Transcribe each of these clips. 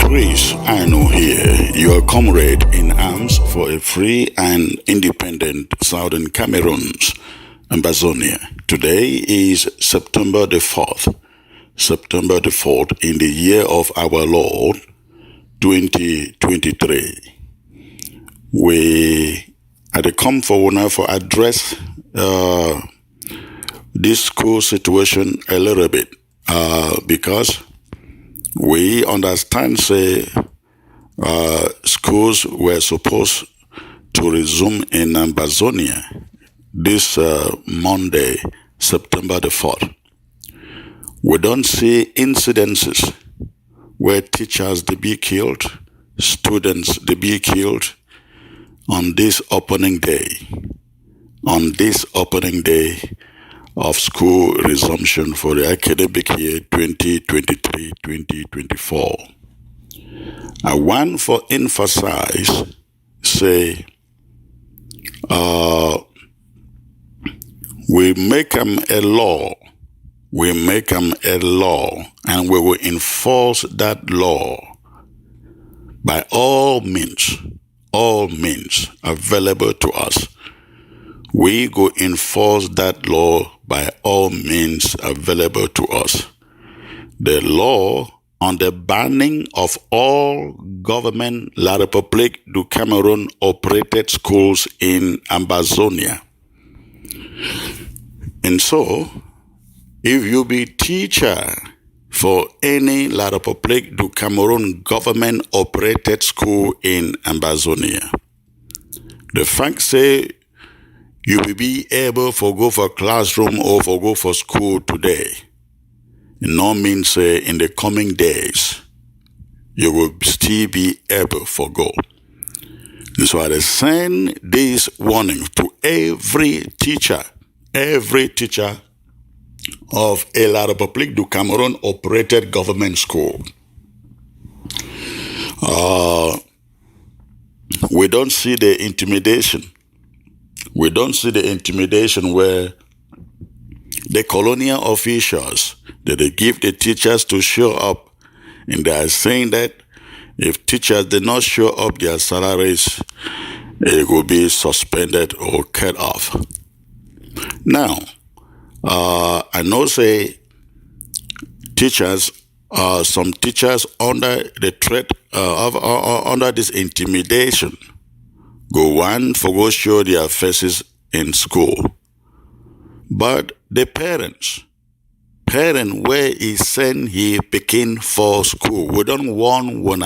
Chris Ano here, your comrade in arms for a free and independent Southern Cameroon's Ambazonia. Today is September the 4th. September the 4th in the year of our Lord, 2023. We had to come forward now for address this school situation a little bit because we understand schools were supposed to resume in Ambazonia this Monday, September the 4th. We don't see incidences where teachers they be killed, students they be killed on this opening day. On this opening day of school resumption for the academic year 2023-2024. I want to emphasize, we make them a law. We make them a law, and we will enforce that law by all means available to us. We go enforce that law by all means available to us. The law on the banning of all government La République du Cameroon operated schools in Ambazonia. And so, if you be teacher for any La République du Cameroon government operated school in Ambazonia, the fact say you will be able to go for classroom or for go for school today. It no means in the coming days, you will still be able to go. And so I send this warning to every teacher of a La République du Cameroon operated government school. We don't see the intimidation. We don't see the intimidation where the colonial officials, that they give the teachers to show up, and they are saying that if teachers did not show up, their salaries it will be suspended or cut off. Now, I know teachers, some teachers under the threat under this intimidation go on for go show their faces in school. But the parents where he send his pikin for school, we don't want one.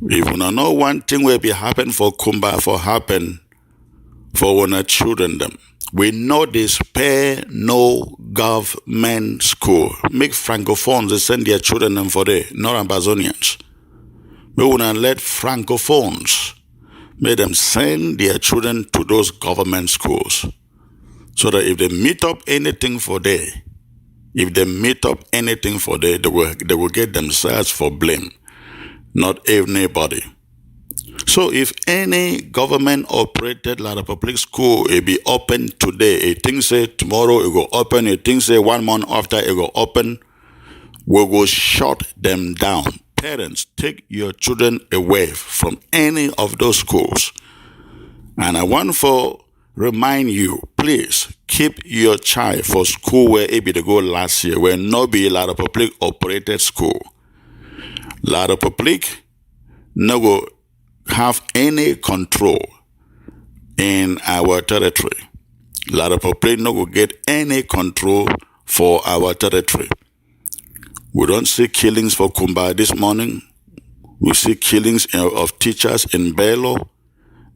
If we know one thing will be happen for Kumba, for happen for one children them. We know they spare no government school. Make francophones they send their children them for there, not Ambazonians. We want to let francophones make them send their children to those government schools. So that if they meet up anything for there, they will get themselves for blame, not anybody. So if any government-operated La République school will be open today, it thinks say tomorrow it will open, it thinks say 1 month after it will open, we will shut them down. Parents, take your children away from any of those schools. And I want to remind you, please keep your child for school where it be to go last year, where no be La République operated school. La République no go have any control in our territory. La République no go get any control for our territory. We don't see killings for Kumba this morning. We see killings of teachers in Bello.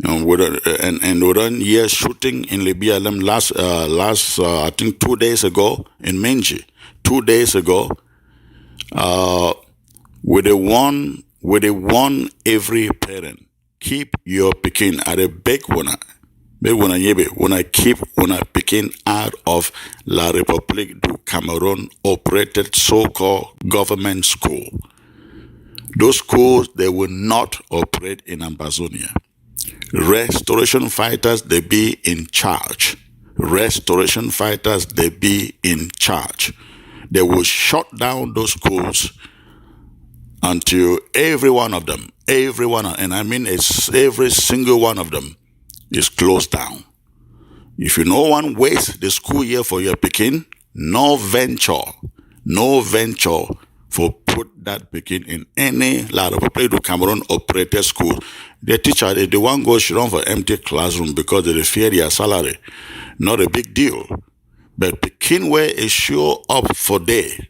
And we don't hear shooting in Libya last I think 2 days ago in Menji. 2 days ago. We the one every parent. Keep your pikin at a big one. When I keep pikin out of La République du Cameroon operated so-called government school. Those schools, they will not operate in Ambazonia. Restoration fighters, they be in charge. They will shut down those schools until every one of them, and I mean it's every single one of them, is closed down. If you no one waste the school year for your Pekin, no venture for put that Pekin in any lot of play to Cameroon operated school. The teacher, the one goes run for empty classroom because they fear their salary. Not a big deal. But Pekin where is show up for day.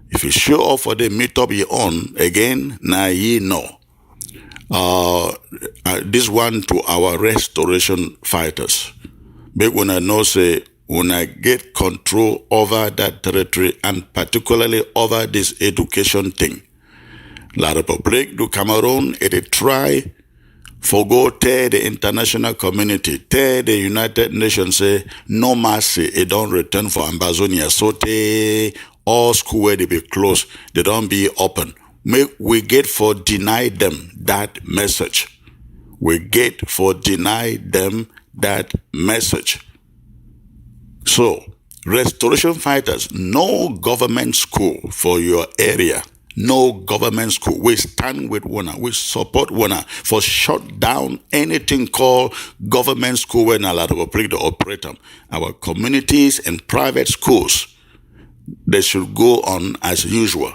If you show up for the meet up your own, again, now ye know. This one to our restoration fighters. Make una know say una get control over that territory and particularly over this education thing. La République du Cameroon, it try for go tell the international community, tell the United Nations say no mercy, it don't return for Ambazonia. So they all school where they be closed, they don't be open. Make we get for deny them that message. We get for deny them that message. So, restoration fighters, no government school for your area. No government school. We stand with one. We support one for shut down anything called government school when a lot of people operate them. Our communities and private schools, they should go on as usual.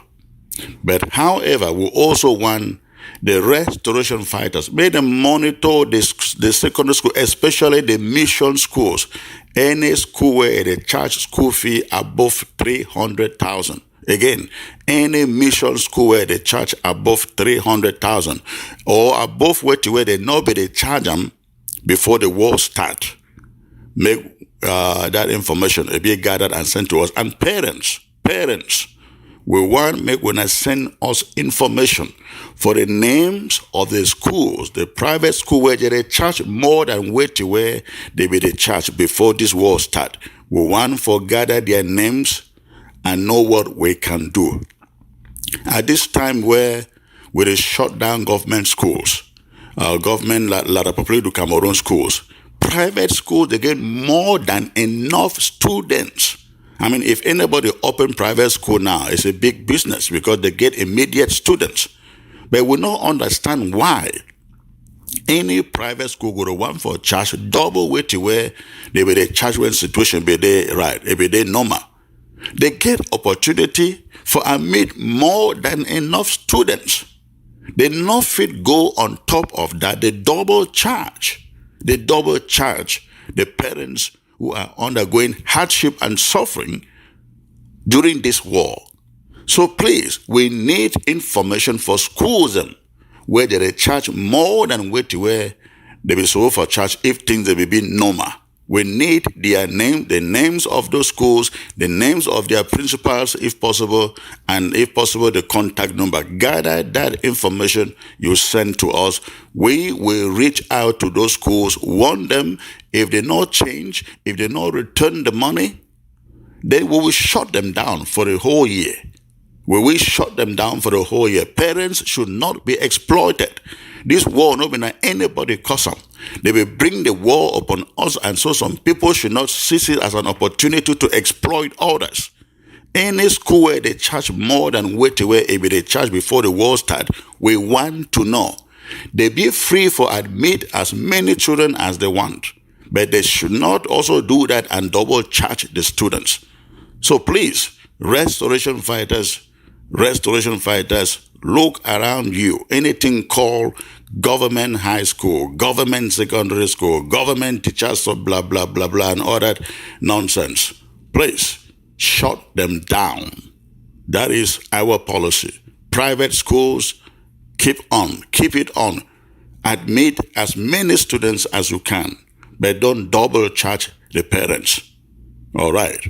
But however, we also want the restoration fighters, may them monitor the secondary school, especially the mission schools. Any school where they charge school fee above 300,000. Again, any mission school where they charge above 300,000 or above where they know but they charge them before the war start. Make that information be gathered and sent to us. And parents, we want make when I send us information for the names of the schools, the private school where they charge more than where they be the charge before this war start. We want for gather their names and know what we can do. At this time where we shut down government schools, government La République du Cameroon schools, private schools, they get more than enough students. I mean, if anybody open private school now, it's a big business because they get immediate students. But we don't understand why any private school go to one for charge double weight where they be the charge when situation be there right, it be there normal. They get opportunity for admit more than enough students. They not fit go on top of that. They double charge the parents who are undergoing hardship and suffering during this war. So please, we need information for schools where they charge more than where they be so for charge if things will be normal. We need their name, the names of those schools, the names of their principals if possible, and if possible the contact number. Gather that information you send to us. We will reach out to those schools, warn them. If they not change, if they not return the money, then we will shut them down for the whole year. We will shut them down for the whole year. Parents should not be exploited. This war, not be anybody cause them. They will bring the war upon us, and so some people should not seize it as an opportunity to exploit others. Any school where they charge more than where they charge before the war start, we want to know. They be free for admit as many children as they want, but they should not also do that and double charge the students. So please, restoration fighters, look around you. Anything called government high school, government secondary school, government teachers, so blah, blah, blah, blah, and all that nonsense. Please, shut them down. That is our policy. Private schools, keep it on. Admit as many students as you can, but don't double charge the parents. All right.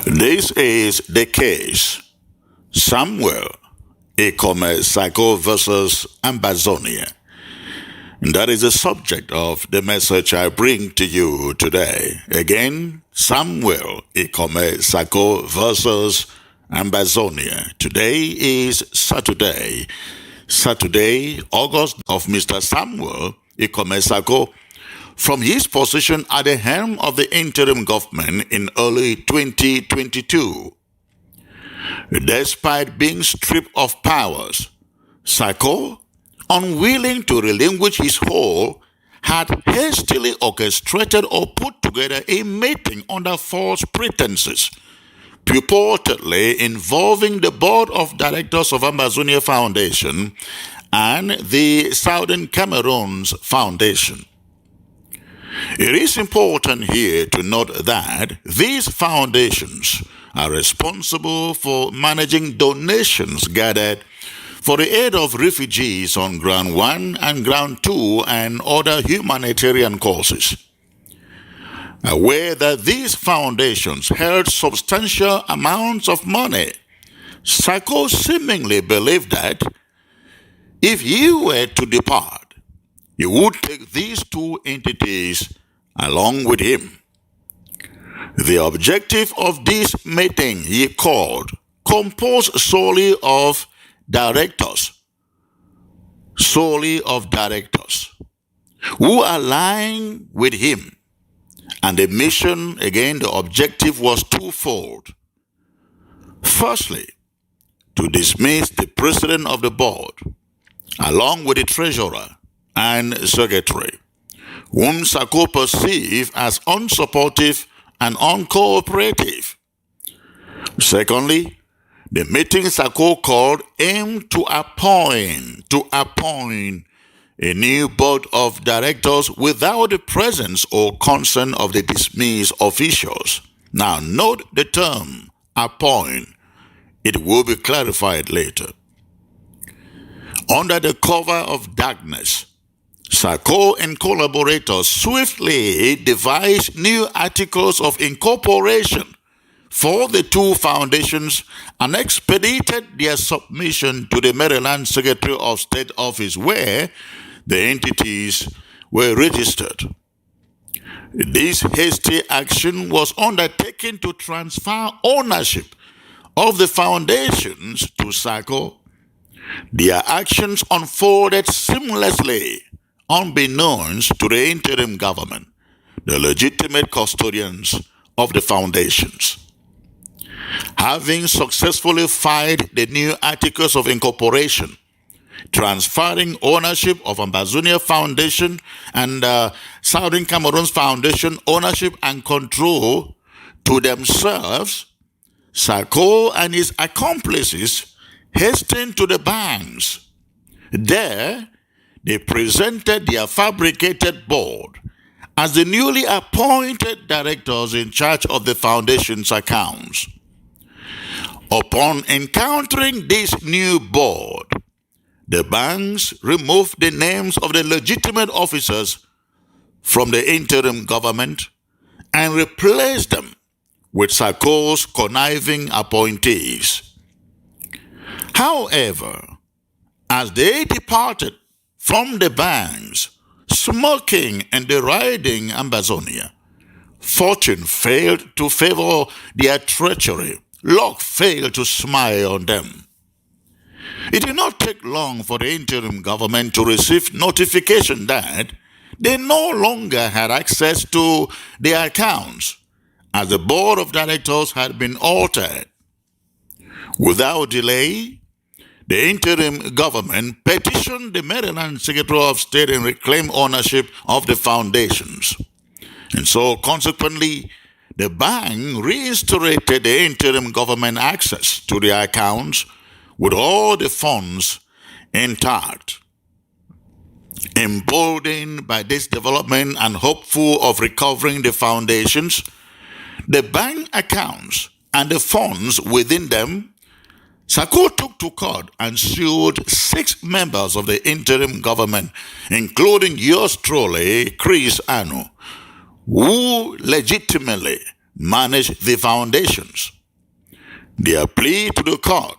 This is the case. Samuel Ikome Sako versus Ambazonia. That is the subject of the message I bring to you today. Again, Samuel Ikome Sako versus Ambazonia. Today is Saturday, August of Mr. Samuel Ikome Sako from his position at the helm of the interim government in early 2022. Despite being stripped of powers, Sako, unwilling to relinquish his hold, had hastily orchestrated or put together a meeting under false pretenses, purportedly involving the board of directors of Amazonia Foundation and the Southern Cameroons Foundation. It is important here to note that these foundations are responsible for managing donations gathered for the aid of refugees on Ground 1 and Ground 2 and other humanitarian causes. Aware that these foundations held substantial amounts of money, Sako seemingly believed that if he were to depart, he would take these two entities along with him. The objective of this meeting he called, composed solely of directors who aligned with him. And the mission, again, the objective was twofold. Firstly, to dismiss the president of the board, along with the treasurer and secretary, whom Sako perceived as unsupportive and uncooperative. Secondly, the meeting Sako called aimed to appoint a new board of directors without the presence or consent of the dismissed officials. Now note the term appoint. It will be clarified later. Under the cover of darkness, Sako and collaborators swiftly devised new articles of incorporation for the two foundations and expedited their submission to the Maryland Secretary of State office where the entities were registered. This hasty action was undertaken to transfer ownership of the foundations to Sako. Their actions unfolded seamlessly, unbeknownst to the interim government, the legitimate custodians of the foundations. Having successfully filed the new articles of incorporation, transferring ownership of Amazonia Foundation and Southern Cameroons Foundation ownership and control to themselves, Sako and his accomplices hastened to the banks. There, they presented their fabricated board as the newly appointed directors in charge of the foundation's accounts. Upon encountering this new board, the banks removed the names of the legitimate officers from the interim government and replaced them with Sako's conniving appointees. However, as they departed from the banks, smoking and deriding Amazonia, fortune failed to favor their treachery. Luck failed to smile on them. It did not take long for the interim government to receive notification that they no longer had access to their accounts, as the board of directors had been altered. Without delay, the interim government petitioned the Maryland Secretary of State and reclaimed ownership of the foundations. And so, consequently, the bank reinstated the interim government access to their accounts with all the funds intact. Emboldened by this development and hopeful of recovering the foundations, the bank accounts and the funds within them, Sako took to court and sued 6 members of the interim government, including yours truly, Chris Anu, who legitimately manage the foundations. Their plea to the court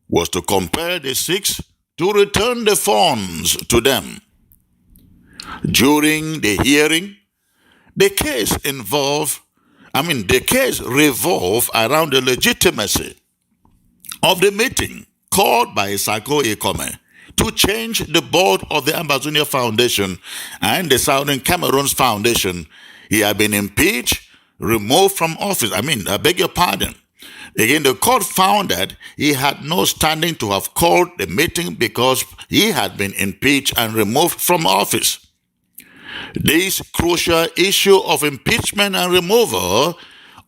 was to compel the six to return the funds to them. During the hearing, the case revolved around the legitimacy of the meeting called by Sako Ekome to change the board of the Ambazonia Foundation and the Southern Cameroons Foundation. He had been impeached, removed from office. I beg your pardon. Again, the court found that he had no standing to have called the meeting because he had been impeached and removed from office. This crucial issue of impeachment and removal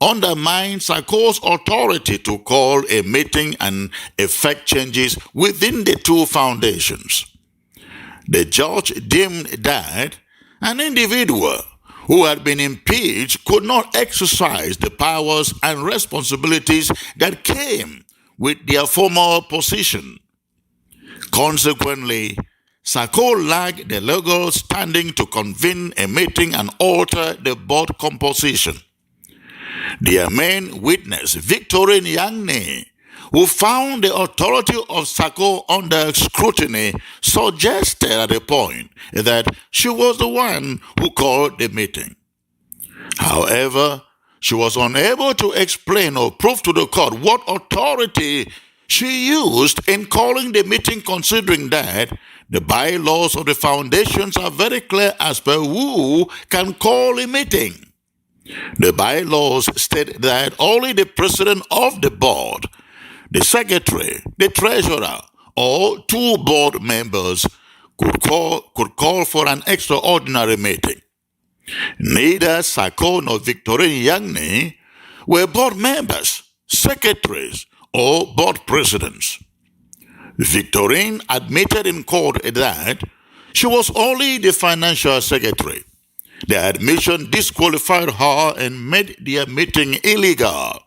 undermines Sako's authority to call a meeting and effect changes within the two foundations. The judge deemed that an individual who had been impeached could not exercise the powers and responsibilities that came with their former position. Consequently, Sako lacked the legal standing to convene a meeting and alter the board composition. Their main witness, Victorine Yangne, who found the authority of Sako under scrutiny, suggested at a point that she was the one who called the meeting. However, she was unable to explain or prove to the court what authority she used in calling the meeting, considering that the bylaws of the foundations are very clear as per who can call a meeting. The bylaws state that only the president of the board, the secretary, the treasurer, or two board members could call for an extraordinary meeting. Neither Sako nor Victorine Yangne were board members, secretaries, or board presidents. Victorine admitted in court that she was only the financial secretary. The admission disqualified her and made their meeting illegal.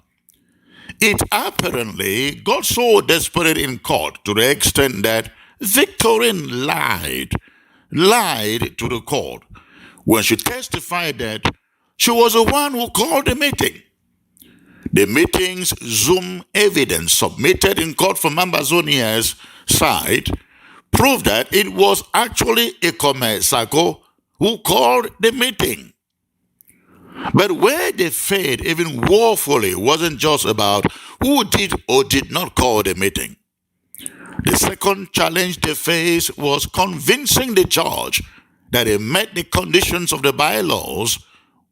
It apparently got so desperate in court to the extent that Victorine lied to the court when she testified that she was the one who called the meeting. The meeting's Zoom evidence submitted in court from Ambazonia's side proved that it was actually Ekome Sako who called the meeting. But where they failed even woefully wasn't just about who did or did not call the meeting. The second challenge they faced was convincing the judge that he met the conditions of the bylaws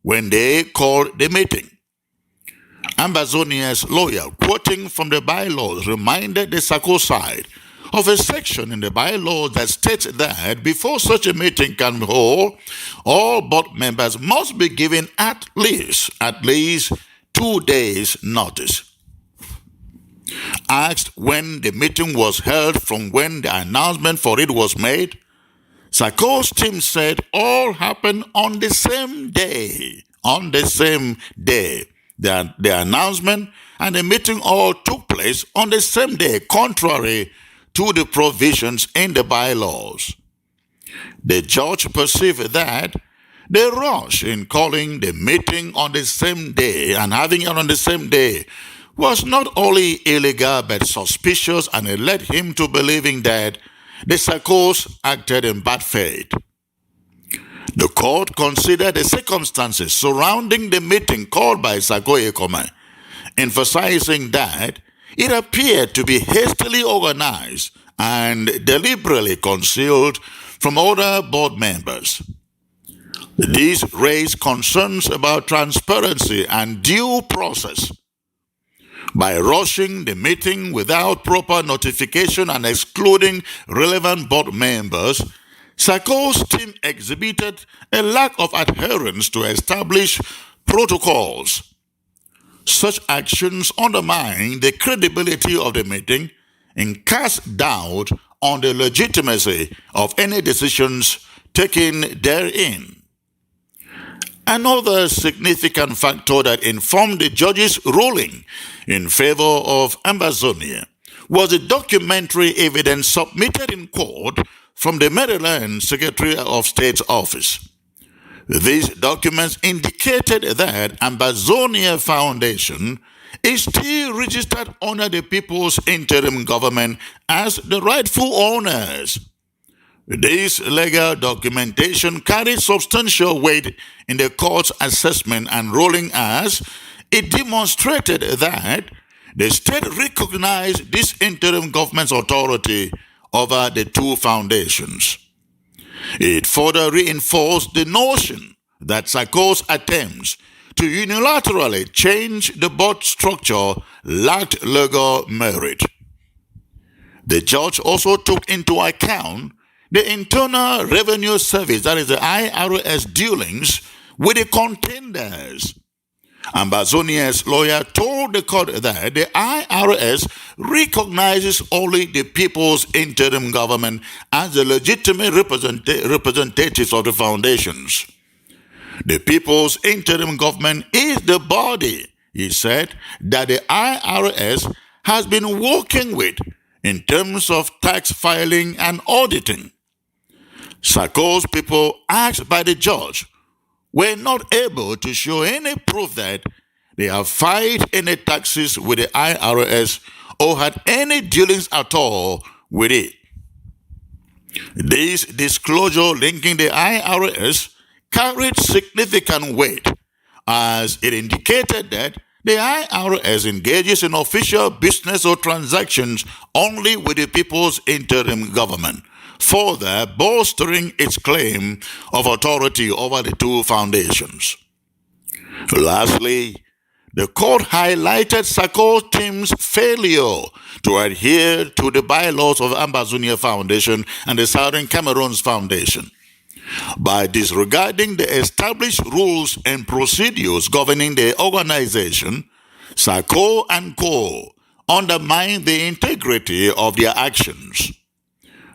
when they called the meeting. Ambazonia's lawyer, quoting from the bylaws, reminded the Sako side of a section in the bylaws that states that before such a meeting can hold, all board members must be given at least 2 days' notice. Asked when the meeting was held from when the announcement for it was made, Sako's team said all happened on the same day. The announcement and the meeting all took place on the same day, contrary to the provisions in the bylaws. The judge perceived that the rush in calling the meeting on the same day and having it on the same day was not only illegal but suspicious, and it led him to believing that the Sakos acted in bad faith. The court considered the circumstances surrounding the meeting called by Sako Ekome, emphasizing that it appeared to be hastily organized and deliberately concealed from other board members. This raised concerns about transparency and due process. By rushing the meeting without proper notification and excluding relevant board members, Sako's team exhibited a lack of adherence to established protocols. Such actions undermine the credibility of the meeting and cast doubt on the legitimacy of any decisions taken therein. Another significant factor that informed the judge's ruling in favor of Ambazonia was the documentary evidence submitted in court from the Maryland Secretary of State's office. These documents indicated that Ambazonia Foundation is still registered under the People's Interim Government as the rightful owners. This legal documentation carried substantial weight in the court's assessment and ruling, as it demonstrated that the state recognized this interim government's authority over the two foundations. It further reinforced the notion that Sarko's attempts to unilaterally change the board structure lacked legal merit. The judge also took into account the Internal Revenue Service, that is the IRS, dealings with the contenders. Ambazonia's lawyer told the court that the IRS recognizes only the People's Interim Government as the legitimate representatives of the foundations. The People's Interim Government is the body, he said, that the IRS has been working with in terms of tax filing and auditing. Sarko's people, asked by the judge, were not able to show any proof that they have filed any taxes with the IRS or had any dealings at all with it. This disclosure linking the IRS carried significant weight, as it indicated that the IRS engages in official business or transactions only with the People's Interim Government, further bolstering its claim of authority over the two foundations. Lastly, the court highlighted Sarko's team's failure to adhere to the bylaws of Ambazonia Foundation and the Southern Cameroons Foundation. By disregarding the established rules and procedures governing the organization, Sarko and Co. undermined the integrity of their actions.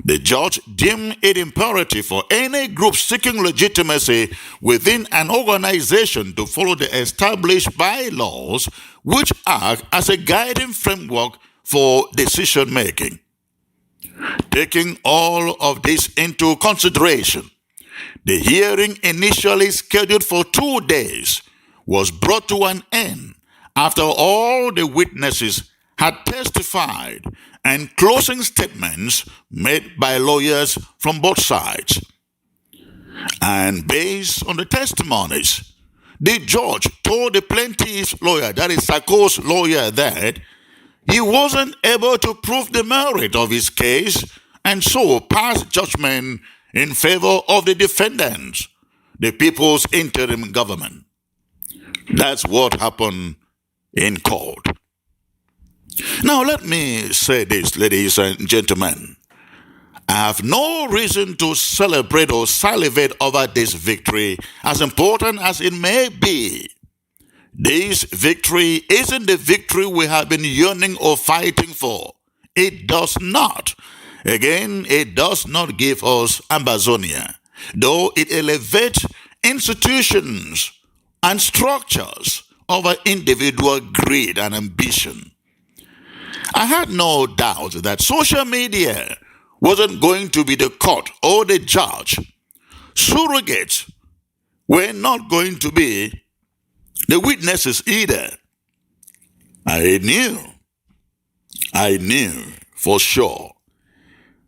The judge deemed it imperative for any group seeking legitimacy within an organization to follow the established bylaws, which act as a guiding framework for decision-making. Taking all of this into consideration, the hearing, initially scheduled for 2 days, was brought to an end after all the witnesses had testified and closing statements made by lawyers from both sides. And based on the testimonies, the judge told the plaintiff's lawyer, that is Sarko's lawyer, that he wasn't able to prove the merit of his case and so passed judgment in favor of the defendants, the People's Interim Government. That's what happened in court. Now let me say this, ladies and gentlemen. I have no reason to celebrate or salivate over this victory, as important as it may be. This victory isn't the victory we have been yearning or fighting for. It does not. Again, it does not give us Ambazonia, though it elevates institutions and structures over individual greed and ambition. I had no doubt that social media wasn't going to be the court or the judge. Surrogates were not going to be the witnesses either. I knew for sure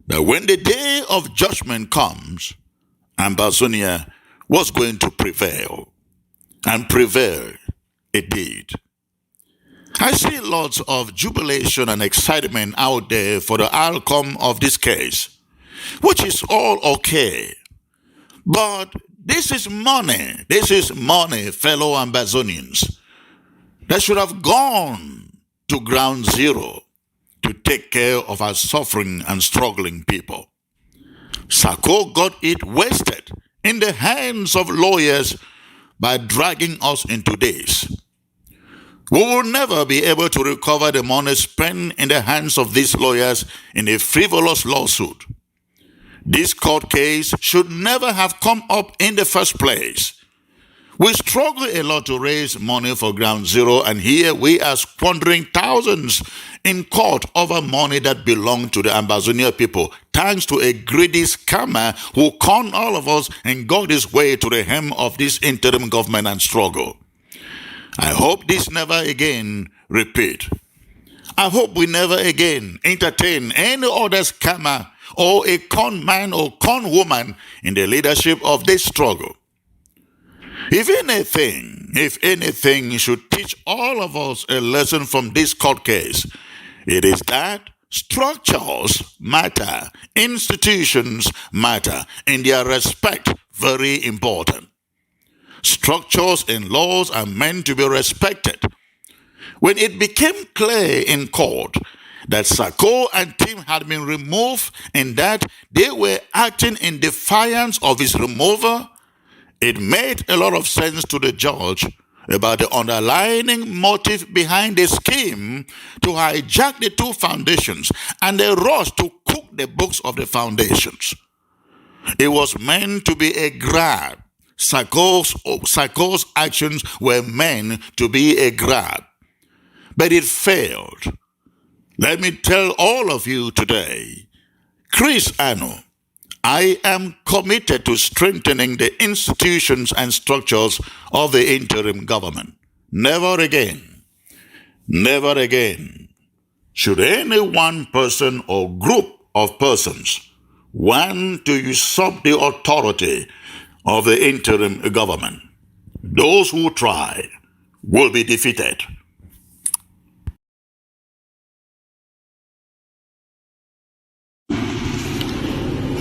that when the day of judgment comes, Ambazonia was going to prevail. And prevail it did. I see lots of jubilation and excitement out there for the outcome of this case, which is all okay. But this is money. This is money, fellow Ambazonians, that should have gone to ground zero to take care of our suffering and struggling people. Sarko got it wasted in the hands of lawyers by dragging us into this. We will never be able to recover the money spent in the hands of these lawyers in a frivolous lawsuit. This court case should never have come up in the first place. We struggle a lot to raise money for Ground Zero, and here we are squandering thousands in court over money that belonged to the Ambazonia people, thanks to a greedy scammer who conned all of us and got his way to the hem of this interim government and struggle. I hope this never again repeat. I hope we never again entertain any other scammer or a con man or con woman in the leadership of this struggle. If anything should teach all of us a lesson from this court case, it is that structures matter, institutions matter, and their respect very important. Structures and laws are meant to be respected. When it became clear in court that Sako and Tim had been removed and that they were acting in defiance of his removal, it made a lot of sense to the judge about the underlying motive behind the scheme to hijack the two foundations and the rush to cook the books of the foundations. It was meant to be a grab. Sako's actions were meant to be a grab. But it failed. Let me tell all of you today, Chris Ano, I am committed to strengthening the institutions and structures of the interim government. Never again should any one person or group of persons want to usurp the authority of the interim government. Those who try will be defeated.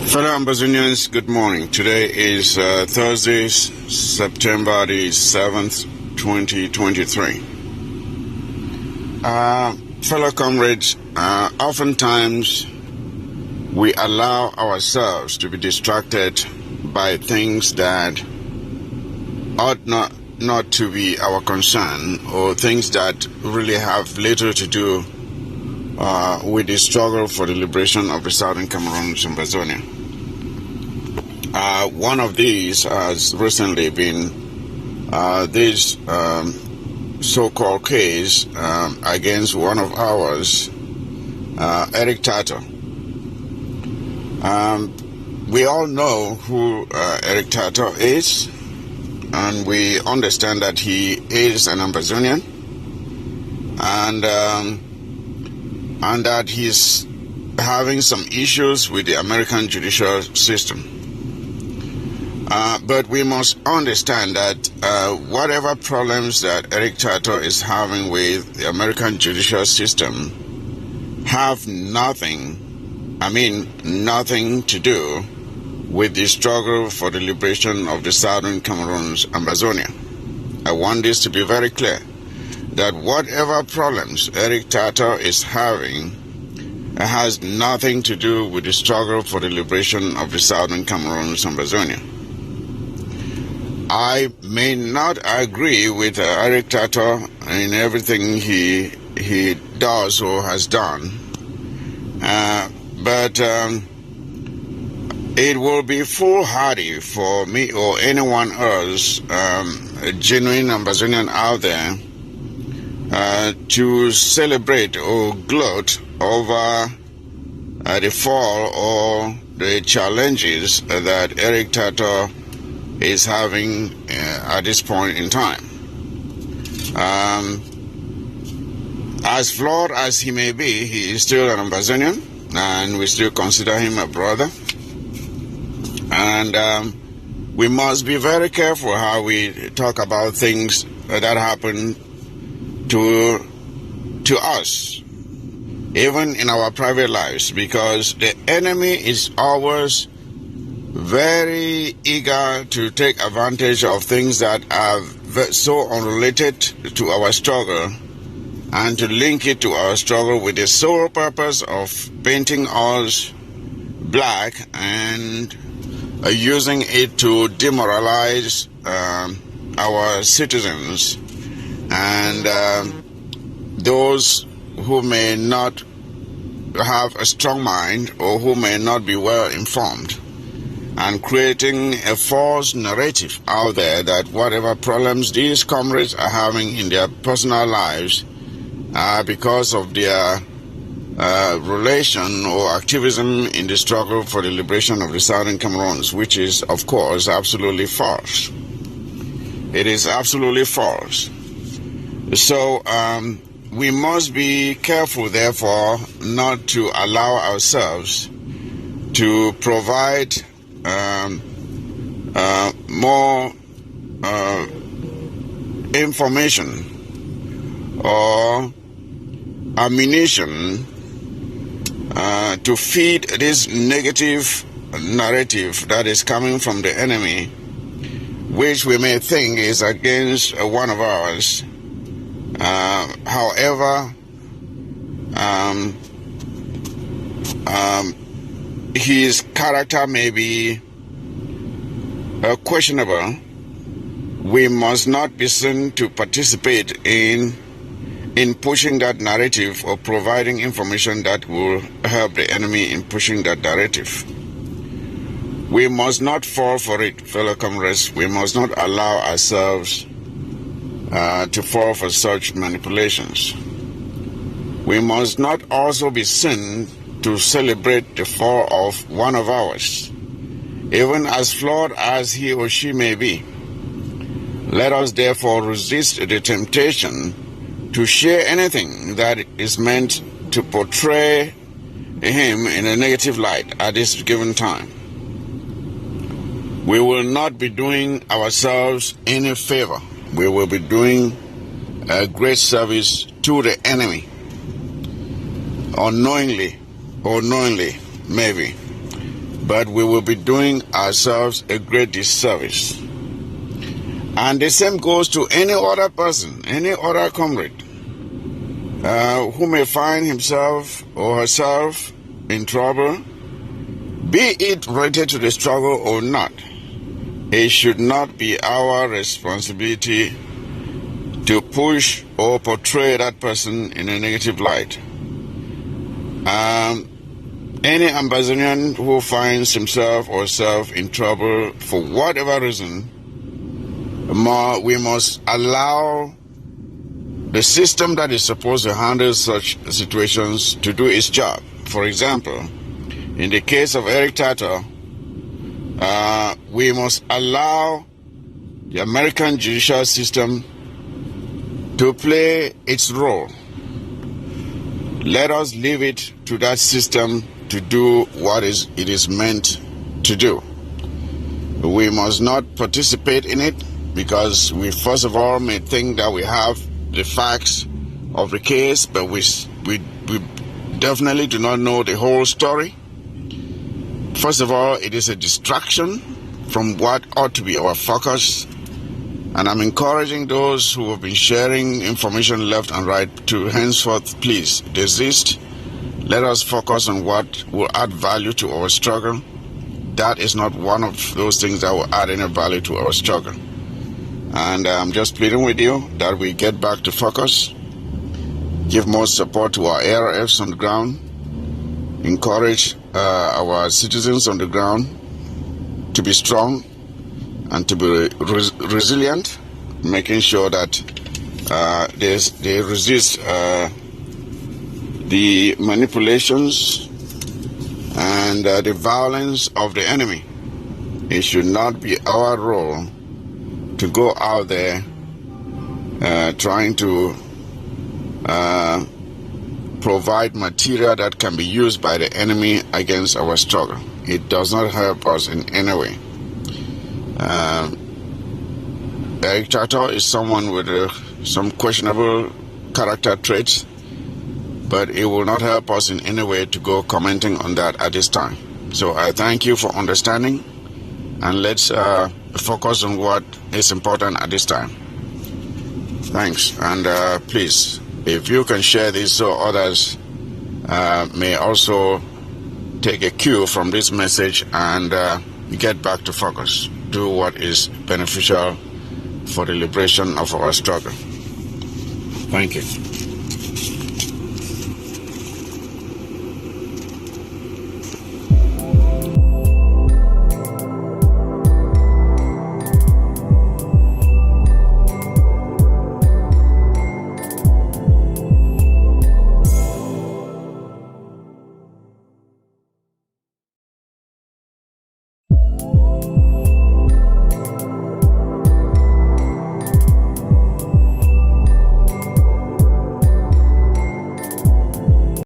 Fellow Ambazonians, good morning. Today is Thursday, September the 7th, 2023. Fellow comrades, oftentimes we allow ourselves to be distracted by things that ought not to be our concern, or things that really have little to do with the struggle for the liberation of the Southern Cameroons and Ambazonia. One of these has recently been this so-called case against one of ours, Eric Tato. We all know who Eric Tato is, and we understand that he is an Ambazonian, and that he's having some issues with the American judicial system. But we must understand that whatever problems that Eric Tato is having with the American judicial system have nothing to do with the struggle for the liberation of the Southern Cameroons and Ambazonia. I want this to be very clear, that whatever problems Eric Tato is having has nothing to do with the struggle for the liberation of the Southern Cameroons and Ambazonia. I may not agree with Eric Tato in everything he does or has done, but it will be foolhardy for me or anyone else, a genuine Ambazonian out there, to celebrate or gloat over the fall or the challenges that Eric Tato is having at this point in time. As flawed as he may be, he is still an Ambazonian, and we still consider him a brother. And we must be very careful how we talk about things that happen to us, even in our private lives, because the enemy is always very eager to take advantage of things that are so unrelated to our struggle, and to link it to our struggle with the sole purpose of painting us black and using it to demoralize our citizens and those who may not have a strong mind or who may not be well informed, and creating a false narrative out there that whatever problems these comrades are having in their personal lives are because of their relation or activism in the struggle for the liberation of the Southern Cameroons, which is, of course, absolutely false. It is absolutely false. So we must be careful, therefore, not to allow ourselves to provide more information or ammunition to feed this negative narrative that is coming from the enemy, which we may think is against one of ours. However, his character may be questionable. We must not be seen to participate in pushing that narrative or providing information that will help the enemy in pushing that narrative. We must not fall for it, fellow comrades. We must not allow ourselves to fall for such manipulations. We must not also be seen to celebrate the fall of one of ours, even as flawed as he or she may be. Let us therefore resist the temptation to share anything that is meant to portray him in a negative light at this given time. We will not be doing ourselves any favor. We will be doing a great service to the enemy, unknowingly or knowingly, maybe, but we will be doing ourselves a great disservice. And the same goes to any other person, any other comrade who may find himself or herself in trouble, be it related to the struggle or not. It should not be our responsibility to push or portray that person in a negative light. Any Ambazonian who finds himself or herself in trouble for whatever reason, we must allow the system that is supposed to handle such situations to do its job. For example, in the case of Eric Tato, we must allow the American judicial system to play its role. Let us leave it to that system to do what it is meant to do. We must not participate in it because we first of all may think that we have the facts of the case, but we definitely do not know the whole story. First of all, it is a distraction from what ought to be our focus. And I'm encouraging those who have been sharing information left and right to henceforth, please desist. Let us focus on what will add value to our struggle. That is not one of those things that will add any value to our struggle. And I'm just pleading with you that we get back to focus, give more support to our ARFs on the ground, encourage our citizens on the ground to be strong and to be resilient, making sure that they resist the manipulations and the violence of the enemy. It should not be our role to go out there trying to provide material that can be used by the enemy against our struggle. It does not help us in any way. Eric Tato is someone with some questionable character traits, but it will not help us in any way to go commenting on that at this time. So I thank you for understanding, and let's focus on what is important at this time. Thanks, and please, if you can share this so others may also take a cue from this message and get back to focus. Do what is beneficial for the liberation of our struggle. Thank you.